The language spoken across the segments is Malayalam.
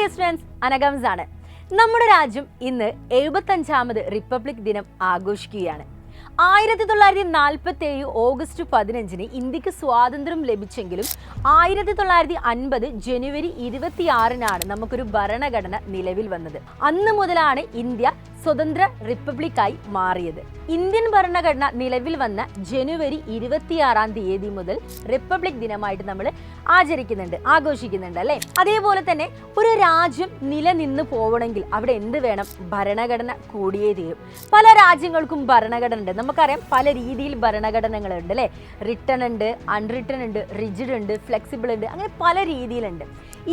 ഹായ് സ്റ്റുഡൻസ്, അനഗംസ് ആണ്. നമ്മുടെ രാജ്യം ഇന്ന് 75ാമത് റിപ്പബ്ലിക് ദിനം ആഘോഷിക്കുകയാണ്. 1947 ഓഗസ്റ്റ് 15 ഇന്ത്യക്ക് സ്വാതന്ത്ര്യം ലഭിച്ചെങ്കിലും 1950 ജനുവരി 26 നമുക്കൊരു ഭരണഘടന നിലവിൽ വന്നത്. അന്ന് മുതലാണ് ഇന്ത്യ സ്വതന്ത്ര റിപ്പബ്ലിക്കായി മാറിയത്. ഇന്ത്യൻ ഭരണഘടന നിലവിൽ വന്ന ജനുവരി 26 മുതൽ റിപ്പബ്ലിക് ദിനമായിട്ട് നമ്മൾ ആഘോഷിക്കുന്നുണ്ട് അല്ലേ? അതേപോലെ തന്നെ ഒരു രാജ്യം നിലനിന്ന് പോവണമെങ്കിൽ അവിടെ എന്ത് വേണം? ഭരണഘടന കൂടിയേ തീരും. പല രാജ്യങ്ങൾക്കും ഭരണഘടന ഉണ്ട്. നമുക്കറിയാം പല രീതിയിൽ ഭരണഘടനകളുണ്ട് അല്ലേ? റിട്ടൺ ഉണ്ട്, അൺറിട്ടൺ ഉണ്ട്, റിജിഡ് ഉണ്ട്, ഫ്ലെക്സിബിൾ ഉണ്ട്, അങ്ങനെ പല രീതിയിലുണ്ട്.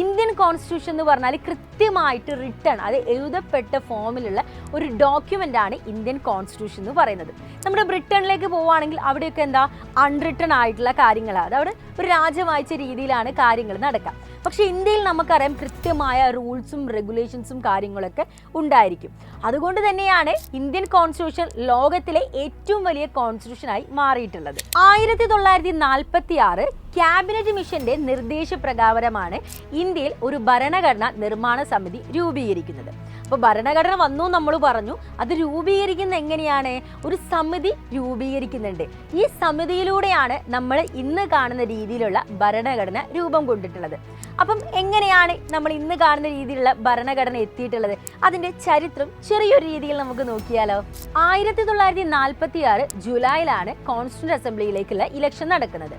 ഇന്ത്യൻ കോൺസ്റ്റിറ്റ്യൂഷൻ എന്ന് പറഞ്ഞാൽ കൃത്യമായിട്ട് റിട്ടൺ, അത് എഴുതപ്പെട്ട ഫോമിലുള്ള ഒരു ഡോക്യുമെൻ്റ് ആണ് ഇന്ത്യൻ കോൺസ്റ്റിറ്റ്യൂഷൻ എന്ന് പറയുന്നത്. നമ്മുടെ ബ്രിട്ടനിലേക്ക് പോവുകയാണെങ്കിൽ അവിടെയൊക്കെ എന്താ അൺറിട്ടൺ ആയിട്ടുള്ള കാര്യങ്ങളാണ്. അത് അവിടെ ഒരു രാജ്യം വായിച്ച രീതിയിലാണ് കാര്യങ്ങൾ നടക്കുക. പക്ഷേ ഇന്ത്യയിൽ നമുക്കറിയാം കൃത്യമായ റൂൾസും റെഗുലേഷൻസും കാര്യങ്ങളൊക്കെ ഉണ്ടായിരിക്കും. അതുകൊണ്ട് തന്നെയാണ് ഇന്ത്യൻ കോൺസ്റ്റിറ്റ്യൂഷൻ ലോകത്തിലെ ഏറ്റവും വലിയ കോൺസ്റ്റിറ്റ്യൂഷനായി മാറിയിട്ടുള്ളത്. 1946 ക്യാബിനറ്റ് മിഷന്റെ നിർദ്ദേശപ്രകാരമാണ് ഇന്ത്യയിൽ ഒരു ഭരണഘടന നിർമ്മാണ സമിതി രൂപീകരിക്കുന്നത്. അപ്പോൾ ഭരണഘടന വന്നു നമ്മൾ പറഞ്ഞു, അത് രൂപീകരിക്കുന്ന എങ്ങനെയാണ്? ഒരു സമിതി രൂപീകരിക്കുന്നുണ്ട്. ഈ സമിതിയിലൂടെയാണ് നമ്മൾ ഇന്ന് കാണുന്ന രീതിയിലുള്ള ഭരണഘടന രൂപം കൊണ്ടിട്ടുള്ളത്. അപ്പം എങ്ങനെയാണ് നമ്മൾ ഇന്ന് കാണുന്ന രീതിയിലുള്ള ഭരണഘടന എത്തിയിട്ടുള്ളത്? അതിൻ്റെ ചരിത്രം ചെറിയൊരു രീതിയിൽ നമുക്ക് നോക്കിയാലോ? 1946 ജൂലൈയിലാണ് കോൺസ്റ്റിറ്റ്യൂന്റ് അസംബ്ലിയിലേക്കുള്ള ഇലക്ഷൻ നടക്കുന്നത്.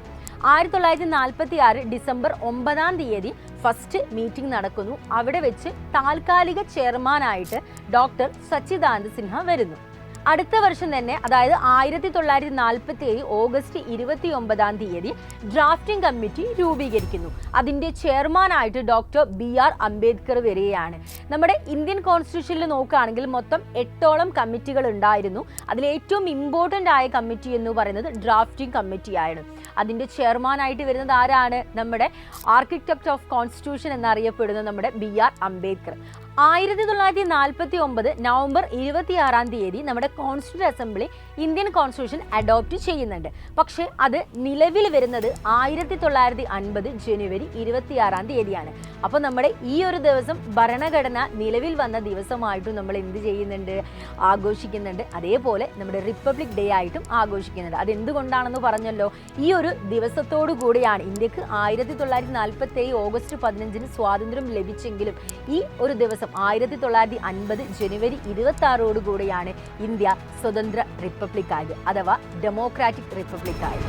1946 ഡിസംബർ 9 ഫസ്റ്റ് മീറ്റിംഗ് നടക്കുന്നു. അവിടെ വെച്ച് താൽക്കാലിക ചെയർമാനായിട്ട് ഡോക്ടർ സച്ചിദാനന്ദ സിൻഹ വരുന്നു. അടുത്ത വർഷം തന്നെ, അതായത് 1947 ഓഗസ്റ്റ് 29 ഡ്രാഫ്റ്റിംഗ് കമ്മിറ്റി രൂപീകരിക്കുന്നു. അതിൻ്റെ ചെയർമാനായിട്ട് ഡോക്ടർ BR അംബേദ്കർ വരികയാണ്. നമ്മുടെ ഇന്ത്യൻ കോൺസ്റ്റിറ്റ്യൂഷനിൽ നോക്കുകയാണെങ്കിൽ മൊത്തം 8ഓളം കമ്മിറ്റികൾ ഉണ്ടായിരുന്നു. അതിൽ ഏറ്റവും ഇമ്പോർട്ടൻ്റ് ആയ കമ്മിറ്റി എന്ന് പറയുന്നത് ഡ്രാഫ്റ്റിംഗ് കമ്മിറ്റിയായിരുന്നു. അതിൻ്റെ ചെയർമാനായിട്ട് വരുന്നത് ആരാണ്? നമ്മുടെ ആർക്കിടെക്ട് ഓഫ് കോൺസ്റ്റിറ്റ്യൂഷൻ എന്നറിയപ്പെടുന്ന നമ്മുടെ BR അംബേദ്കർ. 1949 നവംബർ 26 നമ്മുടെ constituent assembly Indian constitution adopt ചെയ്യുന്നുണ്ട്. പക്ഷേ അത് നിലവിൽ വരുന്നത് 1950 ജനുവരി 26 അപ്പോൾ നമ്മുടെ ഈ ഒരു ദിവസം ഭരണഘടന നിലവിൽ വന്ന ദിവസമായിട്ടും നമ്മൾ എന്ത് ചെയ്യുന്നുണ്ട്? ആഘോഷിക്കുന്നുണ്ട്. അതേപോലെ നമ്മുടെ റിപ്പബ്ലിക് ഡേ ആയിട്ടും ആഘോഷിക്കുന്നുണ്ട്. അതെന്തുകൊണ്ടാണെന്ന് പറഞ്ഞല്ലോ, ഈ ഒരു ദിവസത്തോടു കൂടിയാണ് ഇന്ത്യക്ക് 1947 ഓഗസ്റ്റ് 15 സ്വാതന്ത്ര്യം ലഭിച്ചെങ്കിലും ഈ ഒരു ദിവസം 1950 ജനുവരി 26 കൂടിയാണ് ഇന്ത്യ സ്വതന്ത്ര റിപ്പബ്ലിക് ആയത്, അഥവാ ഡെമോക്രാറ്റിക് റിപ്പബ്ലിക് ആയത്.